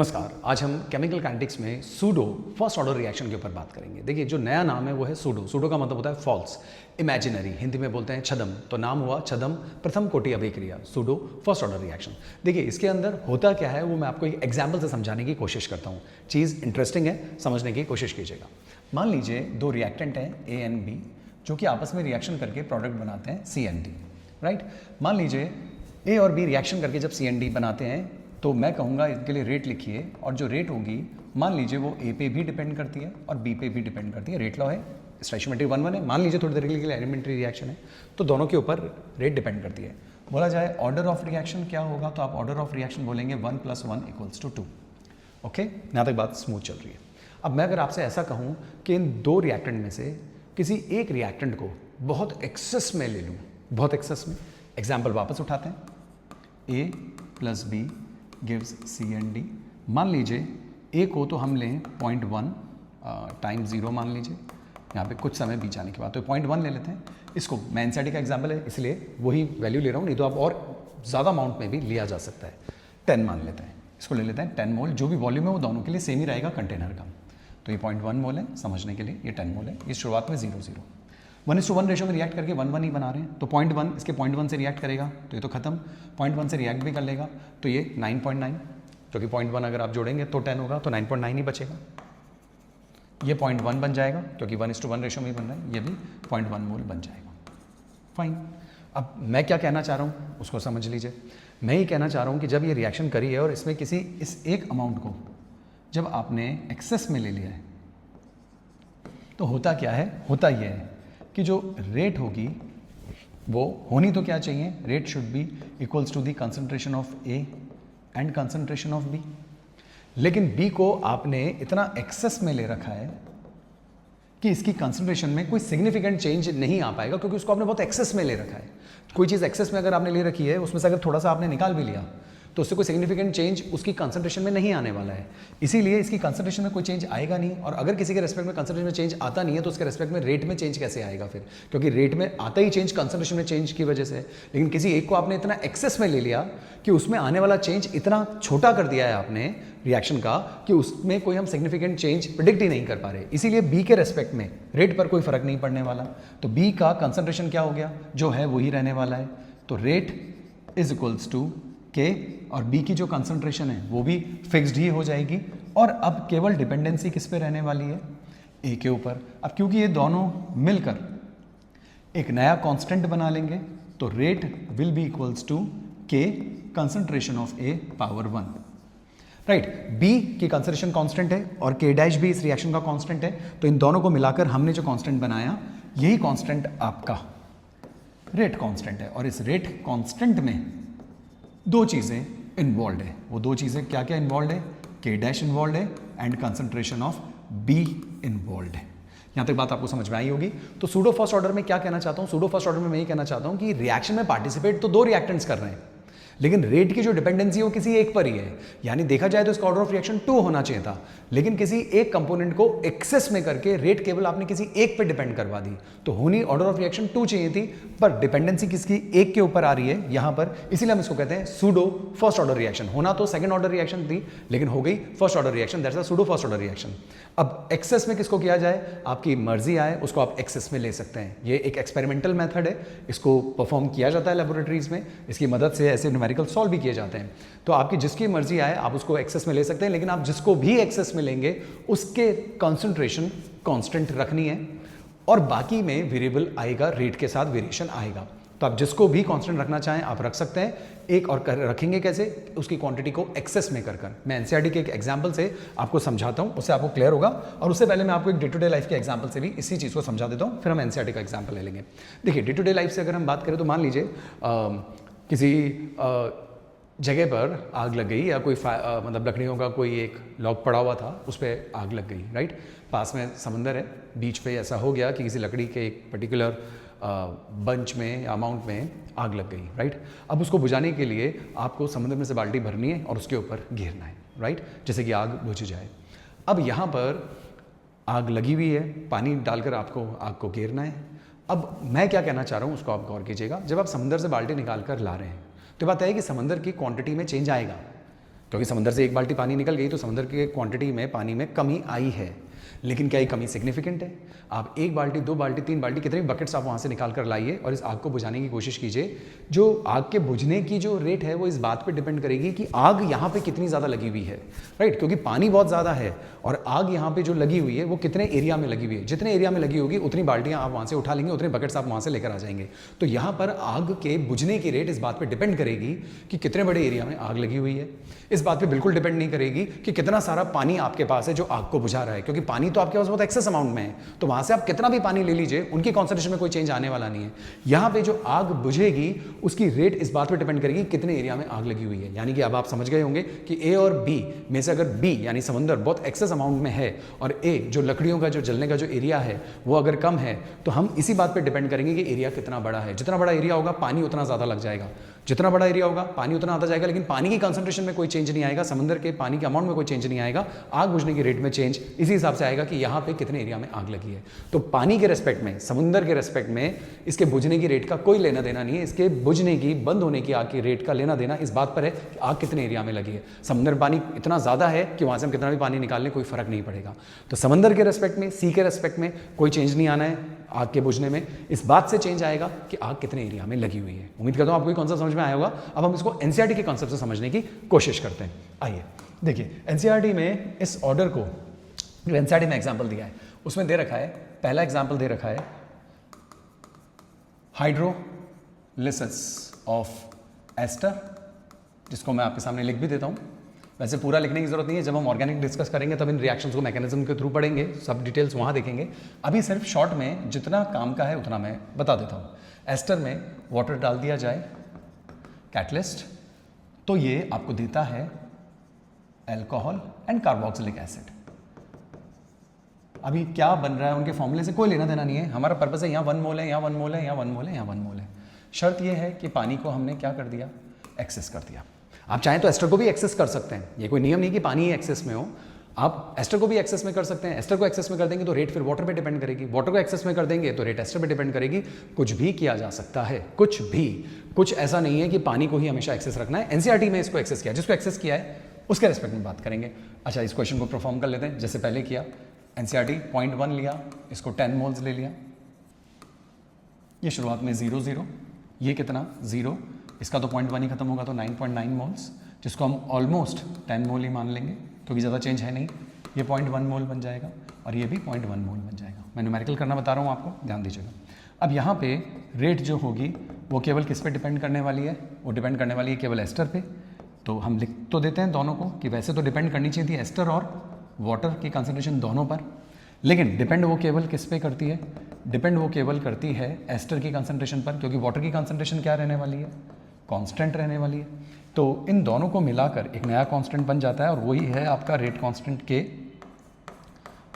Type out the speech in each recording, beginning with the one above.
नमस्कार। आज हम केमिकल काइनेटिक्स में सूडो फर्स्ट ऑर्डर रिएक्शन के ऊपर बात करेंगे। देखिए, जो नया नाम है वो है सूडो। सूडो का मतलब होता है फॉल्स, इमेजिनरी, हिंदी में बोलते हैं छदम। तो नाम हुआ छदम प्रथम कोटि अभिक्रिया, सूडो फर्स्ट ऑर्डर रिएक्शन। देखिए, इसके अंदर होता क्या है वो मैं आपको एक एग्जाम्पल से समझाने की कोशिश करता हूँ। चीज़ इंटरेस्टिंग है, समझने की कोशिश कीजिएगा। मान लीजिए दो रिएक्टेंट हैं ए एंड बी, जो कि आपस में रिएक्शन करके प्रोडक्ट बनाते हैं सी एंड डी, राइट। मान लीजिए ए और बी रिएक्शन करके जब सी एंड डी बनाते हैं तो मैं कहूँगा इनके लिए रेट लिखिए, और जो रेट होगी मान लीजिए वो ए पे भी डिपेंड करती है और बी पे भी डिपेंड करती है। रेट लॉ है, स्टोइकियोमेट्री 1:1 है। मान लीजिए थोड़ी देर के लिए एलिमेंट्री रिएक्शन है तो दोनों के ऊपर रेट डिपेंड करती है। बोला जाए ऑर्डर ऑफ रिएक्शन क्या होगा, तो आप ऑर्डर ऑफ रिएक्शन बोलेंगे 1 + 1 = 2। ओके, यहाँ तक बात स्मूथ चल रही है। अब मैं अगर आपसे ऐसा कहूँ कि इन दो रिएक्टेंट में से किसी एक रिएक्टेंट को बहुत एक्सेस में ले लूँ, बहुत एक्सेस में, एग्जाम्पल वापस उठाते हैं, A + B gives C and D. मान लीजिए ए को तो हम लें 0.1 टाइम 0 मान लीजिए, यहाँ पे कुछ समय बीत जाने के बाद, तो 0.1 ले लेते हैं। इसको मैं एनसीईआरटी का एग्जाम्पल है इसलिए वही वैल्यू ले रहा हूँ, नहीं तो आप और ज़्यादा अमाउंट में भी लिया जा सकता है। 10 मान लेते हैं, इसको ले लेते हैं 10 मोल। जो भी वॉल्यूम है वो दोनों के लिए सेम ही रहेगा कंटेनर का। तो ये 0.1 मोल है, समझने के लिए ये 10 मोल है। ये शुरुआत में 0:0 1:1 रेशो में रिएक्ट करके 1:1 ही बना रहे हैं, तो 0.1 इसके 0.1 से रिएक्ट करेगा तो ये तो खत्म। 0.1 से रिएक्ट भी कर लेगा तो ये 9.9, जो कि 0.1 अगर आप जोड़ेंगे तो 10 होगा, तो 9.9 ही बचेगा। ये 0.1 बन जाएगा क्योंकि 1:1 रेशो में ही बन रहा है, ये भी 0.1 मोल बन जाएगा। फाइन। अब मैं क्या कहना चाह रहा हूँ उसको समझ लीजिए। मैं ये कहना चाह रहा हूँ कि जब ये रिएक्शन करी है और इसमें किसी इस एक अमाउंट को जब आपने एक्सेस में ले लिया है तो होता क्या है, होता ये है कि जो रेट होगी वो होनी तो क्या चाहिए, rate should be equals to the concentration of A and concentration of B. लेकिन बी को आपने इतना एक्सेस में ले रखा है कि इसकी कंसंट्रेशन में कोई सिग्निफिकेंट चेंज नहीं आ पाएगा, क्योंकि उसको आपने बहुत एक्सेस में ले रखा है। कोई चीज़ एक्सेस में अगर आपने ले रखी है, उसमें से अगर थोड़ा सा आपने निकाल भी लिया तो उससे कोई सिग्निफिकेंट चेंज उसकी कंसंट्रेशन में नहीं आने वाला है। इसीलिए इसकी कंसंट्रेशन में कोई चेंज आएगा नहीं, और अगर किसी के रेस्पेक्ट में कंसंट्रेशन में चेंज आता नहीं है तो उसके रेस्पेक्ट में रेट में चेंज कैसे आएगा फिर, क्योंकि रेट में आता ही चेंज कंसंट्रेशन में चेंज की वजह से। लेकिन किसी एक को आपने इतना एक्सेस में ले लिया कि उसमें आने वाला चेंज इतना छोटा कर दिया है आपने रिएक्शन का कि उसमें कोई हम सिग्निफिकेंट चेंज प्रिडिक्ट ही नहीं कर पा रहे। इसीलिए बी के रेस्पेक्ट में रेट पर कोई फर्क नहीं पड़ने वाला, तो बी का कंसंट्रेशन क्या हो गया, जो है वही रहने वाला है। तो रेट इज इक्वल्स टू के, और बी की जो कंसंट्रेशन है वो भी फिक्स्ड ही हो जाएगी। और अब केवल डिपेंडेंसी किस पे रहने वाली है, ए के ऊपर। अब क्योंकि ये दोनों मिलकर एक नया कांस्टेंट बना लेंगे तो rate will be equals to k concentration of A power 1, right. B की कंसंट्रेशन कांस्टेंट है और के डैश भी इस रिएक्शन का कांस्टेंट है, तो इन दोनों को मिलाकर हमने जो कांस्टेंट बनाया यही कांस्टेंट आपका रेट कांस्टेंट है। और इस रेट कांस्टेंट में दो चीज़ें इन्वॉल्व है। वो दो चीज़ें क्या क्या इन्वॉल्व है, के डैश इन्वॉल्व है and concentration of be involve है। यहाँ तक बात आपको समझ में आई होगी। तो सूडो फर्स्ट ऑर्डर में क्या कहना चाहता हूँ, सूडो फर्स्ट ऑर्डर में मैं ये कहना चाहता हूँ कि रिएक्शन में पार्टिसिपेट तो दो रिएक्टेंट्स कर रहे हैं, लेकिन रेट की जो डिपेंडेंसी है वो किसी एक पर ही है। यानी देखा जाए तो इसका ऑर्डर ऑफ रिएक्शन 2 होना चाहिए था, लेकिन किसी एक कंपोनेंट को एक्सेस में करके रेट केवल आपने किसी एक पे डिपेंड करवा दी। तो होनी ऑर्डर ऑफ रिएक्शन 2 चाहिए थी, पर डिपेंडेंसी किसकी एक के ऊपर आ रही है यहाँ पर, इसीलिए हम इसको कहते हैं सूडो फर्स्ट ऑर्डर रिएक्शन। होना तो सेकंड ऑर्डर रिएक्शन थी, लेकिन हो गई first order reaction, that's a pseudo first order reaction. अब एक्सेस में किसको किया जाए, आपकी मर्जी आए उसको आप एक्सेस में ले सकते हैं। ये एक एक्सपेरिमेंटल मेथड है, इसको परफॉर्म किया जाता है लेबोरेटरीज में, इसकी मदद से ऐसे न्यूमेरिकल सॉल्व भी किए जाते हैं। तो आपकी जिसकी मर्जी आए आप उसको एक्सेस में ले सकते हैं, लेकिन आप जिसको भी एक्सेस में लेंगे उसके कंसंट्रेशन कांस्टेंट रखनी है, और बाकी में वेरिएबल आएगा, रेट के साथ वेरिएशन आएगा। तो आप जिसको भी कांस्टेंट रखना चाहें आप रख सकते हैं। एक और रखेंगे कैसे, उसकी क्वांटिटी को एक्सेस में कर मैं एनसीईआरटी के एक एग्जांपल से आपको समझाता हूं, उससे आपको क्लियर होगा। और उससे पहले मैं आपको एक डे टू डे लाइफ के एग्जांपल से भी इसी चीज़ को समझा देता हूं, फिर हम एनसीईआरटी का एग्जांपल ले लेंगे। देखिए, डे टू डे लाइफ से अगर हम बात करें तो मान लीजिए किसी जगह पर आग लग गई, या कोई मतलब लकड़ियों का कोई एक लॉग पड़ा हुआ था, उस पर आग लग गई, राइट। पास में समंदर है, बीच पे ऐसा हो गया कि किसी लकड़ी के एक पर्टिकुलर बंच में या अमाउंट में आग लग गई, राइट। अब उसको बुझाने के लिए आपको समुद्र में से बाल्टी भरनी है और उसके ऊपर घेरना है, राइट, जैसे कि आग बुझ जाए। अब यहाँ पर आग लगी हुई है, पानी डालकर आपको आग को घेरना है। अब मैं क्या कहना चाह रहा हूँ उसको आप गौर कीजिएगा। जब आप समंदर से बाल्टी निकाल कर ला रहे हैं तो बात है कि समंदर की क्वांटिटी में चेंज आएगा, क्योंकि समंदर से एक बाल्टी पानी निकल गई तो समंदर की क्वांटिटी में पानी में कमी आई है, लेकिन क्या ये कमी सिग्निफिकेंट है? आप एक बाल्टी, 2 बाल्टी, 3 बाल्टी, कितने भी बकेट्स आप वहाँ से निकाल कर लाइए और इस आग को बुझाने की कोशिश कीजिए। जो आग के बुझने की जो रेट है वो इस बात पे डिपेंड करेगी कि आग यहाँ पे कितनी ज़्यादा लगी हुई है, राइट? क्योंकि पानी बहुत ज़्यादा है और आग यहाँ पे जो लगी हुई है वो कितने एरिया में लगी हुई है। जितने एरिया में लगी होगी उतनी बाल्टियाँ आप वहाँ से उठा लेंगे, उतने बकेट्स आप वहाँ से लेकर आ जाएंगे। तो यहाँ पर आग के बुझने की रेट इस बात पर डिपेंड करेगी कि कितने बड़े एरिया में आग लगी हुई है। इस बात पर बिल्कुल डिपेंड नहीं करेगी कि कितना सारा पानी आपके पास है जो आग को बुझा रहा है, क्योंकि पानी तो आपके पास बहुत एक्सेस अमाउंट में है, तो वहां से आप कितना भी पानी ले लीजिए उनकी कॉन्सेंट्रेशन में कोई चेंज आने वाला नहीं है। यहां पे जो आग बुझेगी उसकी रेट इस बात पे डिपेंड करेगी कितने एरिया में आग लगी हुई है। यानी कि अब आप समझ गए होंगे कि ए और बी में से अगर बी यानी समंदर बहुत एक्सेस अमाउंट में है और ए जो लकड़ियों का जो जलने का जो एरिया है वो अगर कम है, तो हम इसी बात पर डिपेंड करेंगे कि एरिया कितना बड़ा है। जितना बड़ा एरिया होगा पानी उतना ज़्यादा लग जाएगा, जितना बड़ा एरिया होगा पानी उतना आता जाएगा, लेकिन पानी की कंसंट्रेशन में कोई चेंज नहीं आएगा, समंदर के पानी के अमाउंट में कोई चेंज नहीं आएगा। आग बुझने की रेट में चेंज इसी हिसाब से आएगा कि यहाँ पे कितने एरिया में आग लगी है। तो पानी के रेस्पेक्ट में, समुद्र के रेस्पेक्ट में इसके बुझने की रेट का कोई लेना देना नहीं है। इसके बुझने की, बंद होने की आग की रेट का लेना देना इस बात पर है कि आग कितने एरिया में लगी है। समुद्र पानी इतना ज़्यादा है कि वहाँ से हम कितना भी पानी निकाल लें कोई फर्क नहीं पड़ेगा। तो समंदर के रेस्पेक्ट में, सी के रेस्पेक्ट में कोई चेंज नहीं आना है आग के बुझने में। इस बात से चेंज आएगा कि आग कितने एरिया में लगी हुई है। उम्मीद करता हूँ आपको कॉन्सेप्ट समझ में आया होगा। अब हम इसको एनसीईआरटी के कॉन्सेप्ट से समझने की कोशिश करते हैं। आइए देखिए, एनसीईआरटी में इस ऑर्डर को जो एनसीईआरटी में एग्जाम्पल दिया है उसमें दे रखा है, पहला एग्जाम्पल दे रखा है हाइड्रोलिसिस ऑफ एस्टर, जिसको मैं आपके सामने लिख भी देता हूँ। वैसे पूरा लिखने की जरूरत नहीं है, जब हम ऑर्गेनिक डिस्कस करेंगे तब इन रिएक्शंस को मैकेनिज्म के थ्रू पढ़ेंगे, सब डिटेल्स वहाँ देखेंगे। अभी सिर्फ शॉर्ट में जितना काम का है उतना मैं बता देता हूँ। एस्टर में वाटर डाल दिया जाए, कैटलिस्ट, तो ये आपको देता है अल्कोहल एंड कार्बोक्सिलिक एसिड। अभी क्या बन रहा है उनके फॉर्मूले से कोई लेना देना नहीं है, हमारा पर्पस है यहाँ 1 मोल है, यहाँ 1 मोल है, यहाँ 1 मोल है, यहाँ 1 मोल है। शर्त यह है कि पानी को हमने क्या कर दिया, एक्सेस कर दिया। आप चाहें तो एस्टर को भी एक्सेस कर सकते हैं, ये कोई नियम नहीं कि पानी ही एक्सेस में हो, आप एस्टर को भी एक्सेस में कर सकते हैं। एस्टर को एक्सेस में कर देंगे तो रेट फिर वाटर पे डिपेंड करेगी, वाटर को एक्सेस में कर देंगे तो रेट एस्टर पे डिपेंड करेगी। कुछ भी किया जा सकता है, कुछ भी, कुछ ऐसा नहीं है कि पानी को ही हमेशा एक्सेस रखना है। एनसीईआरटी में इसको एक्सेस किया, जिसको एक्सेस किया है उसके रेस्पेक्ट में बात करेंगे। अच्छा, इस क्वेश्चन को परफॉर्म कर लेते हैं जैसे पहले किया। एनसीईआरटी 0.1 लिया, इसको 10 मोल्स ले लिया, ये शुरुआत में 0 0, ये कितना 0, इसका तो 0.1 ही खत्म होगा तो 9.9 मोल्स, जिसको हम ऑलमोस्ट 10 मोल ही मान लेंगे क्योंकि ज़्यादा चेंज है नहीं। ये 0.1 मोल बन जाएगा और ये भी 0.1 मोल बन जाएगा। मैं न्यूमेरिकल करना बता रहा हूँ आपको, ध्यान दीजिएगा। अब यहाँ पे रेट जो होगी वो केवल किस पे डिपेंड करने वाली है, वो डिपेंड करने वाली है केवल एस्टर पे। तो हम लिख तो देते हैं दोनों को कि वैसे तो डिपेंड करनी चाहिए थी एस्टर और वाटर की कंसंट्रेशन दोनों पर, लेकिन डिपेंड वो केवल किस पे करती है, डिपेंड वो केवल करती है एस्टर की कंसंट्रेशन पर, क्योंकि वाटर की कंसंट्रेशन क्या रहने वाली है, कांस्टेंट रहने वाली है। तो इन दोनों को मिलाकर एक नया कांस्टेंट बन जाता है और वही है आपका रेट कांस्टेंट के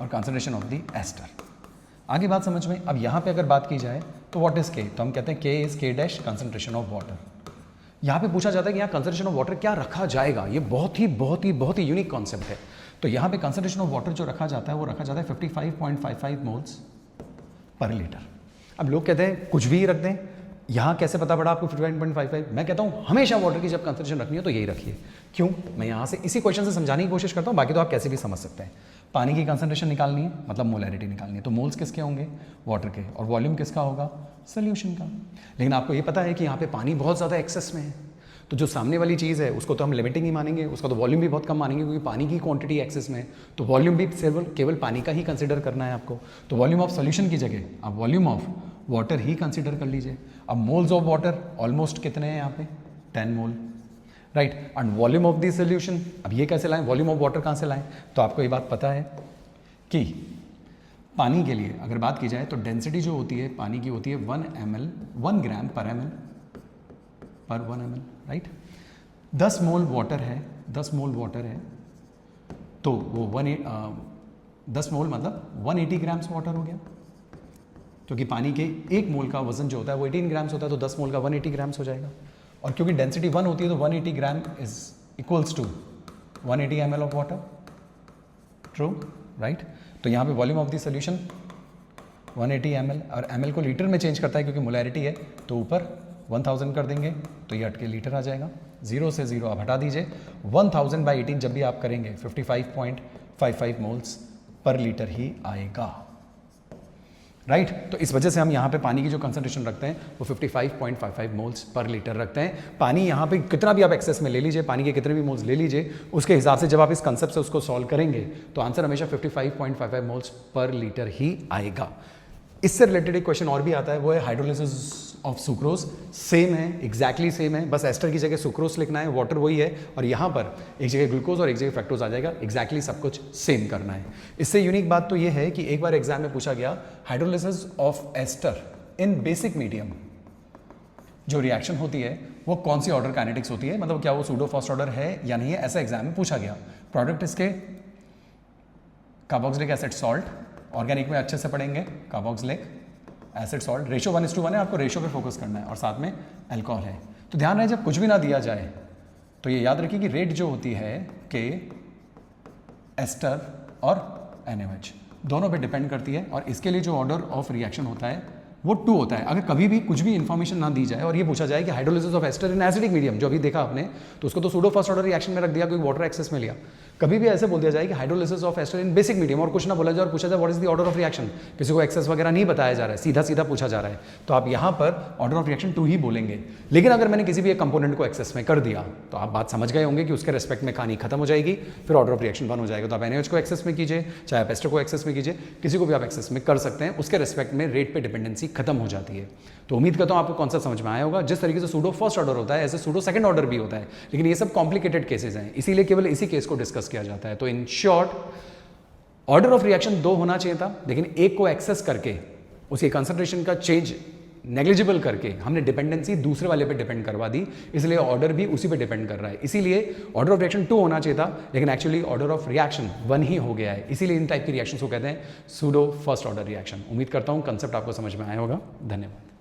और कंसंट्रेशन ऑफ द एस्टर। आगे बात समझ में। अब यहाँ पे अगर बात की जाए तो व्हाट इज के, तो हम कहते हैं के इज के डैश कंसंट्रेशन ऑफ वाटर। यहाँ पे पूछा जाता है कि यहाँ कंसंट्रेशन ऑफ वाटर क्या रखा जाएगा, ये बहुत ही यूनिक कॉन्सेप्ट है। तो यहाँ पे कंसंट्रेशन ऑफ वाटर जो रखा जाता है वो रखा जाता है 55.55 मोल्स पर लीटर। अब लोग कहते हैं कुछ भी रख दें, यहाँ कैसे पता पड़ा आपको 55.55? मैं कहता हूँ हमेशा वाटर की जब कंसंट्रेशन रखनी है तो यही रखिए। क्यों? मैं यहाँ से इसी क्वेश्चन से समझाने की कोशिश करता हूँ, बाकी तो आप कैसे भी समझ सकते हैं। पानी की कंसंट्रेशन निकालनी है मतलब मोलैरिटी निकालनी है, तो मोल्स किसके होंगे, वाटर के, और वॉल्यूम किसका होगा, सोल्यूशन का। लेकिन आपको ये पता है कि यहाँ पे पानी बहुत ज़्यादा एक्सेस में है, तो जो सामने वाली चीज़ है उसको तो हम लिमिटिंग ही मानेंगे, उसका तो वॉल्यूम भी बहुत कम मानेंगे क्योंकि पानी की क्वांटिटी एक्सेस में है। तो वॉल्यूम भी केवल पानी का ही कंसिडर करना है आपको। तो वॉल्यूम ऑफ सोल्यूशन की जगह आप volume of water he consider कर लीजिए। अब मोल्स ऑफ वाटर ऑलमोस्ट कितने हैं यहाँ पे, 10 mole, right. And volume of the solution, अब ये कैसे लाएं, वॉल्यूम ऑफ वाटर कहाँ से लाएं? तो आपको ये बात पता है कि पानी के लिए अगर बात की जाए तो डेंसिटी जो होती है पानी की होती है 1 ग्राम पर एम एल पर 1 ml, राइट। 10 मोल वाटर है, 10 मोल वाटर है तो वो 10 मोल मतलब 180 ग्राम्स वाटर हो गया, क्योंकि पानी के 1 मोल का वजन जो होता है वो 18 ग्राम्स होता है, तो 10 मोल का 180 ग्राम्स हो जाएगा। और क्योंकि डेंसिटी 1 होती है तो 180 gram is equals to 180 ml of water, true, right. तो यहाँ पे volume of the solution 180 ml, और ml को लीटर में चेंज करता है क्योंकि मोलैरिटी है, तो ऊपर 1000 कर देंगे तो ये हट के लीटर आ जाएगा, 0 से 0 आप हटा दीजिए, 1000/18 जब भी आप करेंगे 55.55 मोल्स पर लीटर ही आएगा, राइट। तो इस वजह से हम यहाँ पे पानी की जो कंसंट्रेशन रखते हैं वो 55.55 मोल्स पर लीटर रखते हैं। पानी यहाँ पे कितना भी आप एक्सेस में ले लीजिए, पानी के कितने भी मोल्स ले लीजिए, उसके हिसाब से जब आप इस कंसेप्ट से उसको सॉल्व करेंगे तो आंसर हमेशा 55.55 मोल्स पर लीटर ही आएगा। इससे रिलेटेड एक क्वेश्चन और भी आता है, वो है हाइड्रोलिसिस ऑफ सुक्रोज। सेम है, एग्जैक्टली सेम है, बस एस्टर की जगह सुक्रोज लिखना है, वाटर वही है, और यहाँ पर एक जगह ग्लूकोज और एक जगह फ्रक्टोज आ जाएगा। एग्जैक्टली सब कुछ सेम करना है। इससे यूनिक बात तो ये है कि एक बार एग्जाम में पूछा गया hydrolysis of ester in basic medium जो रिएक्शन होती है वो कौन सी ऑर्डर काइनेटिक्स होती है, मतलब क्या वो सूडो फर्स्ट ऑर्डर है या नहीं है, ऐसा एग्जाम में पूछा गया। प्रोडक्ट इसके कार्बोक्सिलिक एसिड सॉल्ट, ऑर्गेनिक में अच्छे से पढ़ेंगे, कार्बोक्सिलिक एसिड सॉल्ट, रेशो 1:1 है, आपको रेशो पे फोकस करना है, और साथ में अल्कोहल है। तो ध्यान रहे जब कुछ भी ना दिया जाए तो ये याद रखिए कि रेट जो होती है के एस्टर और NaOH दोनों पे डिपेंड करती है, और इसके लिए जो ऑर्डर ऑफ रिएक्शन होता है वो 2 होता है। अगर कभी भी कुछ भी इन्फॉर्मेशन ना दी जाए और ये पूछा जाए कि hydrolysis of ester in acidic medium, जो अभी देखा आपने, तो उसको तो सूडो फर्स्ट ऑर्डर रिएक्शन में रख दिया, कोई वाटर एक्सेस में लिया। कभी भी ऐसे बोल दिया जाए कि hydrolysis of ester in basic medium और कुछ ना बोला जाए और पूछा जाए what is the order of reaction, किसी को एक्सेस वगैरह नहीं बताया जा रहा है, सीधा सीधा पूछा जा रहा है, तो आप यहाँ पर ऑर्डर ऑफ रिएक्शन 2 ही बोलेंगे। लेकिन अगर मैंने किसी भी एक कंपोनेंट को एक्सेस में कर दिया तो आप बात समझ गए होंगे कि उसके रेस्पेक्ट में कहानी खत्म हो जाएगी, फिर ऑर्डर ऑफ रिएक्शन 1 हो जाएगा। तो आप NaOH को एक्सेस में कीजिए, चाहे आप एस्टर को एक्सेस में कीजिए, किसी को भी आप एक्सेस में कर सकते हैं, उसके रेस्पेक्ट में रेट पे डिपेंडेंसी खत्म हो जाती है। तो उम्मीद करता हूं आपको कॉन्सेप्ट समझ में आया होगा। जिस तरीके से सूडो फर्स्ट ऑर्डर होता है ऐसे सूडो सेकंड ऑर्डर भी होता है, लेकिन ये सब कॉम्प्लिकेटेड केसेस हैं, इसीलिए केवल इसी केस को डिस्कस किया जाता है। तो in short order of reaction 2 होना चाहिए था, लेकिन एक को एक्सेस करके उसकी कंसंट्रेशन का चेंज नेग्लिजिबल करके हमने डिपेंडेंसी दूसरे वाले पे डिपेंड करवा दी, इसलिए ऑर्डर भी उसी पे डिपेंड कर रहा है। इसीलिए ऑर्डर ऑफ रिएक्शन 2 होना चाहिए था, लेकिन एक्चुअली ऑर्डर ऑफ रिएक्शन 1 ही हो गया है। इसीलिए इन टाइप की रिएक्शन को कहते हैं सूडो फर्स्ट ऑर्डर रिएक्शन। उम्मीद करता हूं कंसेप्ट आपको समझ में आया होगा। धन्यवाद।